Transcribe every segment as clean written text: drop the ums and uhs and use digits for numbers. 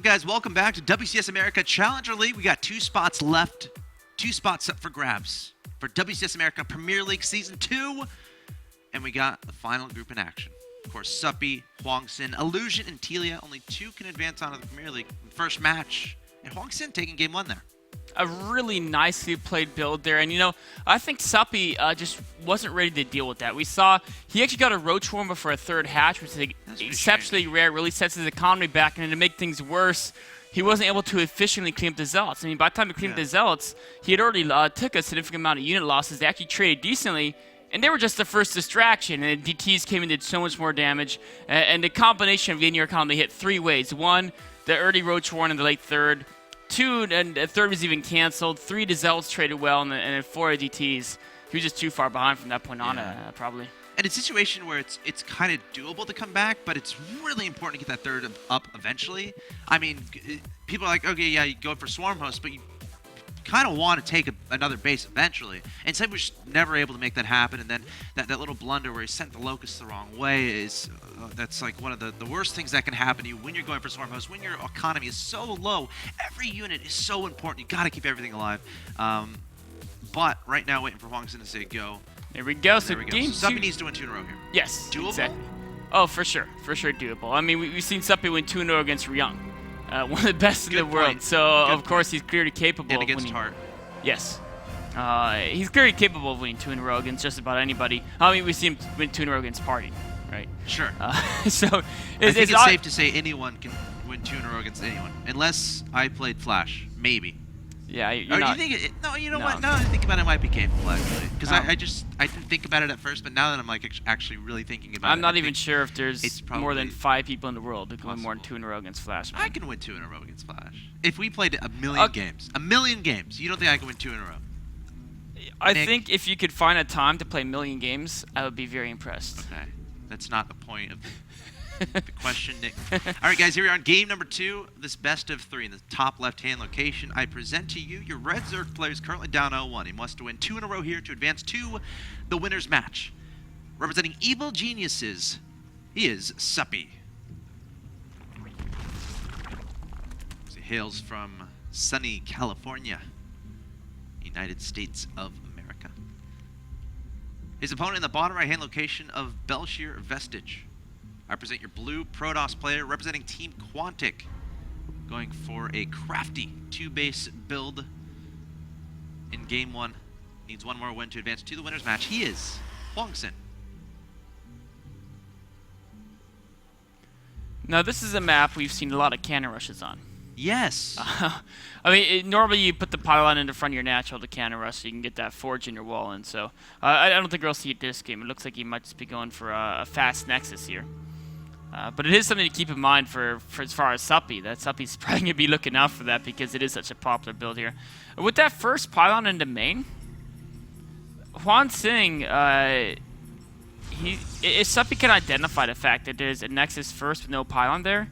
guys? Welcome back to WCS America Challenger League. We got 2 spots left. 2 spots up for grabs for WCS America Premier League Season 2. And we got the final group in action. Of course, Suppy, Hwangsin, Illusion, and Telia. Only 2 can advance onto the Premier League in the first match. And Hwangsin taking game 1 there. A really nicely played build there. And, you know, I think Suppy just wasn't ready to deal with that. We saw he actually got a roach warmer for a 3rd hatch, which is exceptionally rare. Really sets his economy back. And to make things worse, he wasn't able to efficiently clean up the Zealots. I mean, by the time he cleaned up the Zealots, he had already took a significant amount of unit losses. They actually traded decently, and they were just the first distraction. And DTs came and did so much more damage. And the combination of getting your economy hit 3 ways. 1, the early roach warren in the late 3rd. 2, and the 3rd was even canceled. 3, the Zealots traded well, and then 4 DTs. He was just too far behind from that point on, probably. And a situation where it's kind of doable to come back, but it's really important to get that 3rd up eventually. I mean, people are like, okay, yeah, you go for Swarm Host, but you kind of want to take another base eventually. And Suppy was never able to make that happen. And then that little blunder where he sent the Locust the wrong way is that's like one of the worst things that can happen to you when you're going for Swarm Host. When your economy is so low, every unit is so important. You got to keep everything alive. But right now, waiting for Hwangsin to say go. There we go. So Suppy needs to win 2 in a row here. Yes, doable? Exactly. Oh, for sure doable. I mean, we've seen Suppy win 2 in a row against Ryung. One of the best in the world. So, of course, he's clearly capable and of against winning. Hart. Yes. He's clearly capable of winning 2 in a row against just about anybody. I mean, we've seen him win 2 in a row against Party, right? Sure. So, I think it's safe to say anyone can win 2 in a row against anyone. Unless I played Flash. Maybe. Yeah, you think no, you know what? Now that I think about it, it might be capable, actually. Because I didn't think about it at first, but now that I'm like actually really thinking about it, I'm not even sure if there's more than 5 people in the world who can win more than 2 in a row against Flash. Man. I can win 2 in a row against Flash. If we played a million games, you don't think I can win 2 in a row? I think if you could find a time to play a million games, I would be very impressed. Okay, that's not the point of the question, Nick. All right, guys, here we are on game number 2. This best of 3 in the top left-hand location. I present to you your Red Zerg player is currently down 0-1. He must win 2 in a row here to advance to the winner's match. Representing Evil Geniuses, he is Suppy. He hails from sunny California, United States of America. His opponent in the bottom right-hand location of Belshir Vestige. I present your blue Protoss player representing Team Quantic, going for a crafty 2-base build in game 1. Needs 1 more win to advance to the winner's match. He is Hwangsin. Now, this is a map we've seen a lot of cannon rushes on. Yes. I mean, normally you put the pylon in the front of your natural to cannon rush so you can get that forge in your wall. And so I don't think we'll see it this game. It looks like he might just be going for a fast Nexus here. But it is something to keep in mind for as far as Suppy. That Suppy's probably going to be looking out for that because it is such a popular build here. With that first pylon in the main, Hwangsin, if Suppy can identify the fact that there's a Nexus first with no pylon there,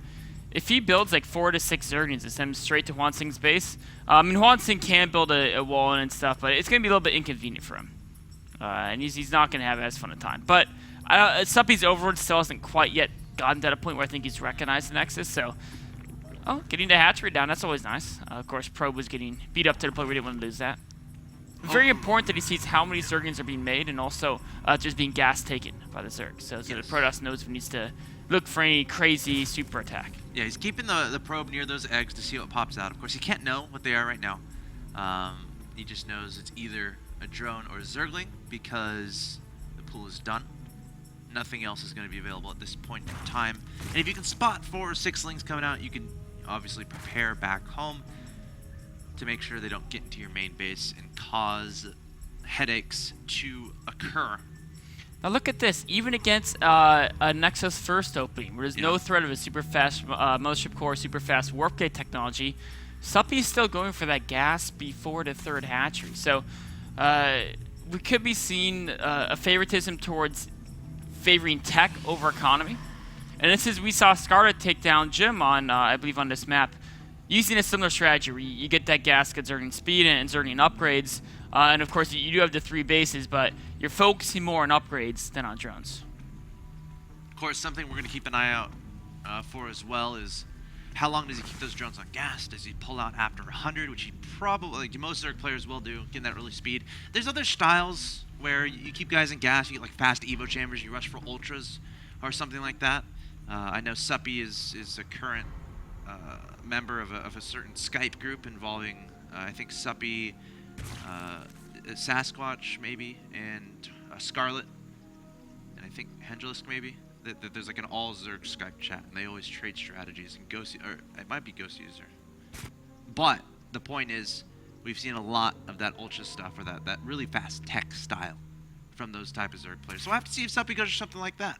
if he builds like 4 to 6 Zerglings and sends them straight to Hwangsin's base, I mean, Hwangsin can build a wall and stuff, but it's going to be a little bit inconvenient for him. And he's not going to have as fun a time. But Suppy's Overlord still hasn't quite yet gotten to a point where I think he's recognized the Nexus, so... Oh, getting the hatchery down, that's always nice. Of course, Probe was getting beat up to the point where we didn't want to lose that. Very important that he sees how many Zerglings are being made, and also there's being gas taken by the Zerg. So the Protoss knows if he needs to look for any crazy super attack. Yeah, he's keeping the Probe near those eggs to see what pops out. Of course, he can't know what they are right now. He just knows it's either a drone or a Zergling because the pool is done. Nothing else is going to be available at this point in time. And if you can spot 4 or 6 slings coming out, you can obviously prepare back home to make sure they don't get into your main base and cause headaches to occur. Now look at this. Even against a Nexus first opening, where there's no threat of a super fast Mothership Core, super fast Warp Gate technology, Suppy's still going for that gas before the 3rd hatchery. So we could be seeing a favoritism towards favoring tech over economy. And this is, we saw Scarlet take down Jim on, I believe on this map, using a similar strategy where you get that gas, get Zergling speed and Zergling upgrades. And of course you do have the 3 bases, but you're focusing more on upgrades than on drones. Of course, something we're going to keep an eye out for as well is How long does he keep those drones on gas? Does he pull out after 100, which he probably, like most Zerg players will do, getting that early speed. There's other styles where you keep guys in gas, you get like fast Evo chambers, you rush for ultras or something like that. I know Suppy is a current member of a certain Skype group involving, I think Suppy, Sasquatch maybe, and Scarlet, and I think Hendrilisk maybe. There's like an all Zerg Skype chat, and they always trade strategies. And Ghost, or it might be Ghost User. But the point is, we've seen a lot of that ultra stuff, or that really fast tech style from those type of Zerg players. So we'll have to see if Suppy goes for something like that.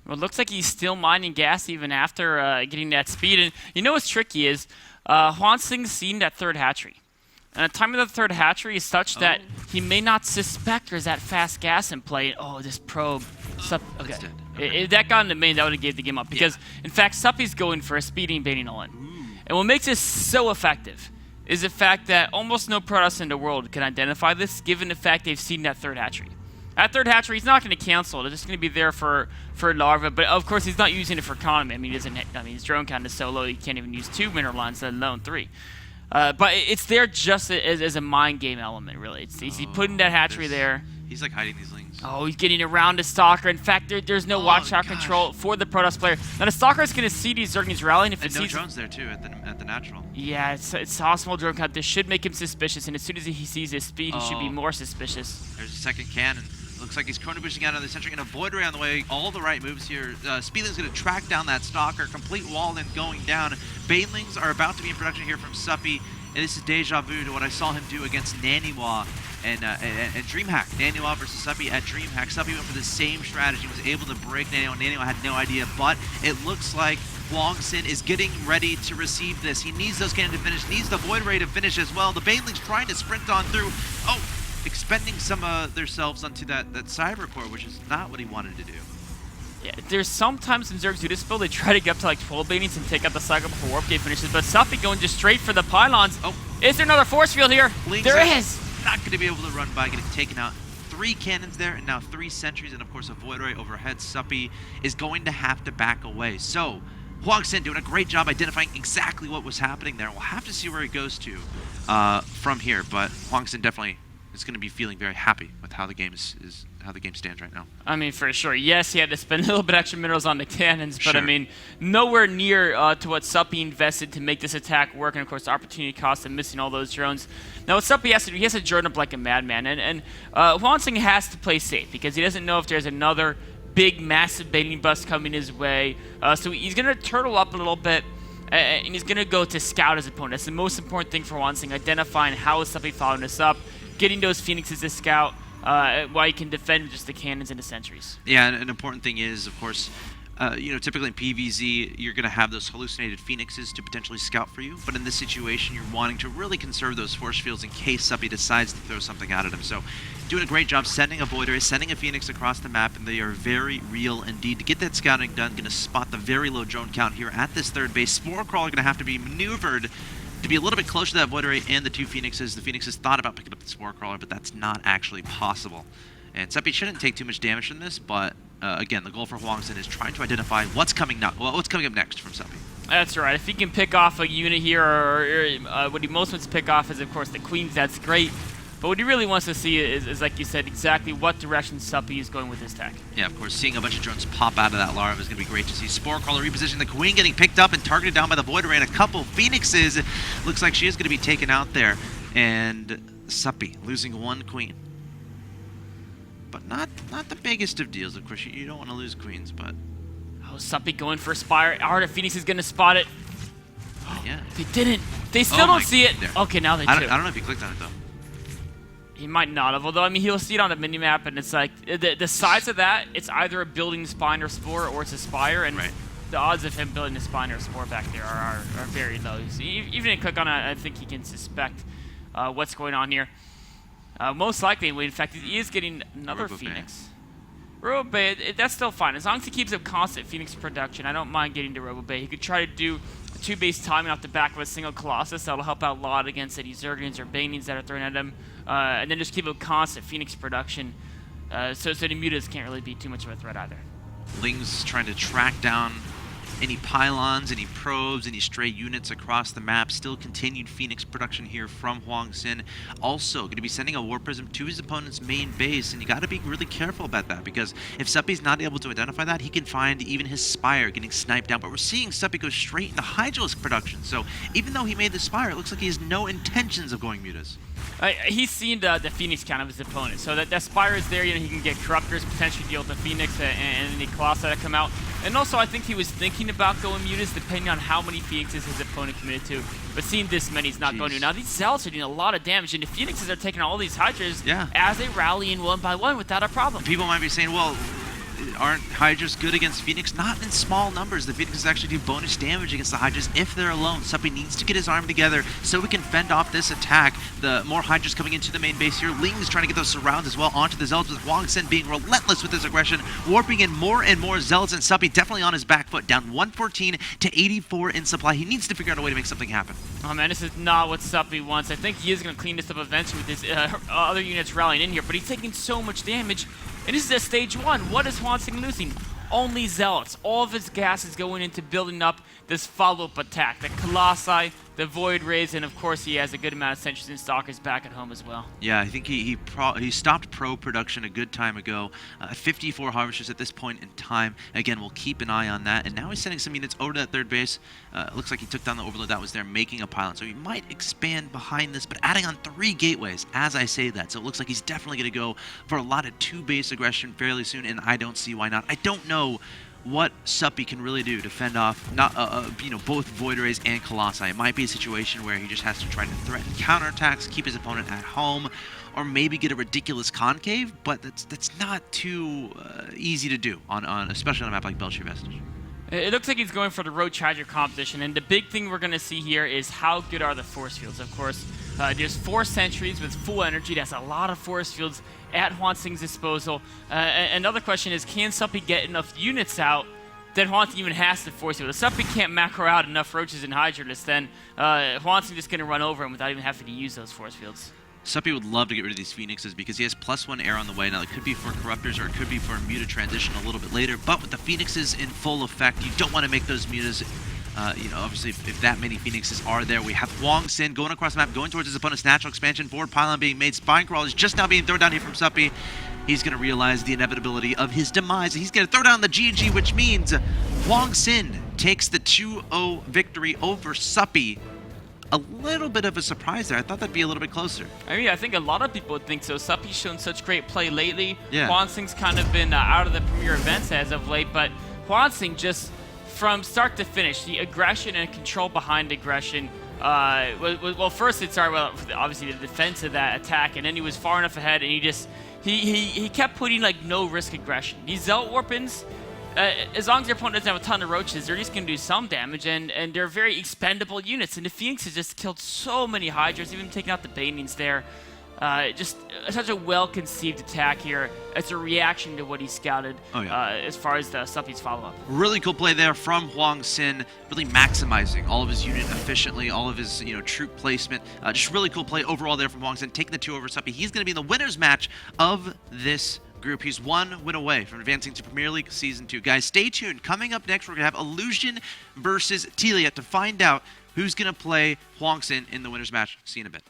Well, it looks like he's still mining gas even after getting that speed. And you know what's tricky is Hwangsin's seen that third hatchery. And the time of the third hatchery is such that he may not suspect there's that fast gas in play. Oh, this probe. Okay. If that got in the main, that would have gave the game up. Because, in fact, Suppy's going for a speeding baiting all in. And what makes this so effective is the fact that almost no Protoss in the world can identify this, given the fact they've seen that third hatchery. That third hatchery, he's not going to cancel it. It's just going to be there for larva. But, of course, he's not using it for economy. I mean, his drone count is so low, he can't even use 2 mineral lines, let alone 3. But it's there just as a mind game element, really. He's putting that hatchery there. He's like hiding these lings. Oh, he's getting around the Stalker. In fact, there's no watchtower control for the Protoss player. Now the Stalker is going to see these Zerglings rallying. If it no sees drones there too at the natural. Yeah, it's a small drone count. This should make him suspicious, and as soon as he sees his speed, he should be more suspicious. There's a second cannon. Looks like he's chrono boosting out of the sentry and a void ray on the way. All the right moves here. Speedling's going to track down that Stalker. Complete wall in going down. Banelings are about to be in production here from Suppy. And this is deja vu to what I saw him do against Naniwa and DreamHack. Naniwa versus Suppy at DreamHack. Suppy went for the same strategy, was able to break Naniwa. Naniwa had no idea, but it looks like Hwangsin is getting ready to receive this. He needs those cannons to finish, needs the Void Ray to finish as well. The Banelings trying to sprint on through. Oh, expending some of themselves onto that Cyber Core, which is not what he wanted to do. Yeah, there's sometimes in Zerg's do this build, they try to get up to like 12 Banelings and take out the cycle before Warp Gate finishes, but Suppy going just straight for the pylons. Oh. Is there another force field here? There is! Not going to be able to run by, getting taken out. 3 cannons there, and now 3 sentries, and of course a Void Ray overhead. Suppy is going to have to back away. So, Hwangsin doing a great job identifying exactly what was happening there. We'll have to see where he goes to from here, but Hwangsin definitely is going to be feeling very happy with how the game how the game stands right now. I mean, for sure. Yes, he had to spend a little bit extra minerals on the cannons, but I mean, nowhere near to what Suppy invested to make this attack work, and of course, the opportunity cost of missing all those drones. Now, what Suppy has to do, he has to drone up like a madman, and Hwangsin has to play safe because he doesn't know if there's another big, massive baiting bust coming his way. So he's going to turtle up a little bit, and he's going to go to scout his opponent. That's the most important thing for Hwangsin, identifying how is Suppy following this up, getting those Phoenixes to scout, while you can defend just the cannons and the sentries. Yeah, and an important thing is, of course, you know, typically in PvZ, you're going to have those hallucinated Phoenixes to potentially scout for you, but in this situation, you're wanting to really conserve those force fields in case Suppy decides to throw something out at him. So, doing a great job sending a Void Ray, sending a Phoenix across the map, and they are very real indeed. To get that scouting done, going to spot the very low drone count here at this third base. Spore Crawler going to have to be maneuvered to be a little bit closer to that Void Ray and the 2 Phoenixes. The Phoenixes thought about picking up the Spore Crawler, but that's not actually possible. And Suppy shouldn't take too much damage from this, but again, the goal for Hwangsin is trying to identify what's coming up next from Suppy. That's right. If he can pick off a unit here, or what he most wants to pick off is, of course, the Queens. That's great. But what he really wants to see is, like you said, exactly what direction Suppy is going with his tech. Yeah, of course, seeing a bunch of drones pop out of that larva is going to be great to see. Spore Crawler repositioning, the Queen getting picked up and targeted down by the Void Ray, and a couple Phoenixes. It looks like she is going to be taken out there. And Suppy losing 1 Queen. But not the biggest of deals. Of course, you don't want to lose Queens, but... Oh, Suppy going for a Spire. Art of Phoenix is going to spot it. Yeah. They didn't. They still don't see it. There. Okay, now they do. I don't know if he clicked on it, though. He might not have, although, I mean, he'll see it on the minimap, and it's like, the size of that, it's either a building spine or spore, or it's a Spire, and the odds of him building a spine or a spore back there are very low. So even if you click on it, I think he can suspect what's going on here. Most likely, in fact, he is getting another Phoenix. Robo Bay, that's still fine. As long as he keeps up constant Phoenix production, I don't mind getting to Robo Bay. He could try to do a 2-base timing off the back of a single Colossus. That'll help out a lot against any Zerglings or Banings that are thrown at him. And then just keep up constant Phoenix production. So the mutas can't really be too much of a threat either. Ling's trying to track down any pylons, any probes, any stray units across the map. Still continued Phoenix production here from Hwangsin. Also going to be sending a War Prism to his opponent's main base, and you got to be really careful about that, because if Suppy's not able to identify that, he can find even his Spire getting sniped down. But we're seeing Suppy go straight into Hydralisk production, so even though he made the Spire, it looks like he has no intentions of going Mutas. He's seen the Phoenix count of his opponent, so that Spire is there. You know, he can get Corruptors, potentially deal with the Phoenix and the Colossi that come out. And also, I think he was thinking about going Mutas, depending on how many Phoenixes his opponent committed to. But seeing this many, he's not going to. Now, these Zealots are doing a lot of damage, and the Phoenixes are taking all these Hydras as they rally in one by one without a problem. People might be saying, well, aren't Hydras good against Phoenix? Not in small numbers. The Phoenixes actually do bonus damage against the Hydras if they're alone. Suppy needs to get his army together so we can fend off this attack. The more Hydras coming into the main base here. Ling's trying to get those surrounds as well onto the Zealots, with Hwangsin being relentless with his aggression, warping in more and more Zealots, and Suppy definitely on his back foot, down 114 to 84 in supply. He needs to figure out a way to make something happen. Oh man, this is not what Suppy wants. I think he is going to clean this up eventually with his other units rallying in here, but he's taking so much damage. And this is a stage 1. What is Hwangsin losing? Only Zealots. All of his gas is going into building up this follow-up attack. The Colossi, the Void Rays, and of course he has a good amount of Sentries and Stalkers back at home as well. Yeah, I think he stopped pro production a good time ago. 54 Harvesters at this point in time. Again, we'll keep an eye on that. And now he's sending some units over to that third base. Looks like he took down the Overlord that was there, making a pylon. So he might expand behind this, but adding on 3 gateways as I say that. So it looks like he's definitely going to go for a lot of 2-base aggression fairly soon, and I don't see why not. I don't know what Suppy can really do to fend off both Void Rays and Colossi. It might be a situation where he just has to try to threaten counterattacks, keep his opponent at home, or maybe get a ridiculous concave, but that's not too easy to do, especially on a map like Belcher Vestige. It looks like he's going for the Road Charger competition, and the big thing we're going to see here is how good are the force fields. Of course, there's 4 sentries with full energy. That's a lot of force fields at Hwangsin's disposal. Another question is, can Suppy get enough units out that Hwangsin even has to force field? If Suppy can't macro out enough Roaches and Hydralists, then Hwangsin just going to run over him without even having to use those force fields. Suppy would love to get rid of these Phoenixes because he has +1 air on the way. Now, it could be for Corruptors or it could be for a Muta transition a little bit later, but with the Phoenixes in full effect, you don't want to make those Mutas. Obviously, if that many Phoenixes are there, we have Hwangsin going across the map, going towards his opponent's natural expansion. Forward pylon being made. Spine Crawl is just now being thrown down here from Suppy. He's going to realize the inevitability of his demise. He's going to throw down the G&G, which means Hwangsin takes the 2-0 victory over Suppy. A little bit of a surprise there. I thought that'd be a little bit closer. I mean, I think a lot of people would think so. Suppy's shown such great play lately. Yeah. Hwangsin's kind of been out of the premier events as of late, but Hwangsin just, from start to finish, the aggression and control behind aggression. Well, first it started with obviously the defense of that attack, and then he was far enough ahead, and he kept putting like no risk aggression. These Zealot Warpins, as long as your opponent doesn't have a ton of Roaches, they're just going to do some damage, and they're very expendable units. And the Phoenix has just killed so many Hydras, even taking out the Banings there. Just such a well-conceived attack here. It's a reaction to what he scouted as far as the Suppy's follow-up. Really cool play there from Hwangsin, really maximizing all of his unit efficiently, all of his troop placement. Just really cool play overall there from Hwangsin, taking the 2 over Suppy. He's going to be in the winner's match of this group. He's 1 win away from advancing to Premier League Season 2. Guys, stay tuned. Coming up next, we're going to have Illusion versus Telia to find out who's going to play Hwangsin in the winner's match. See you in a bit.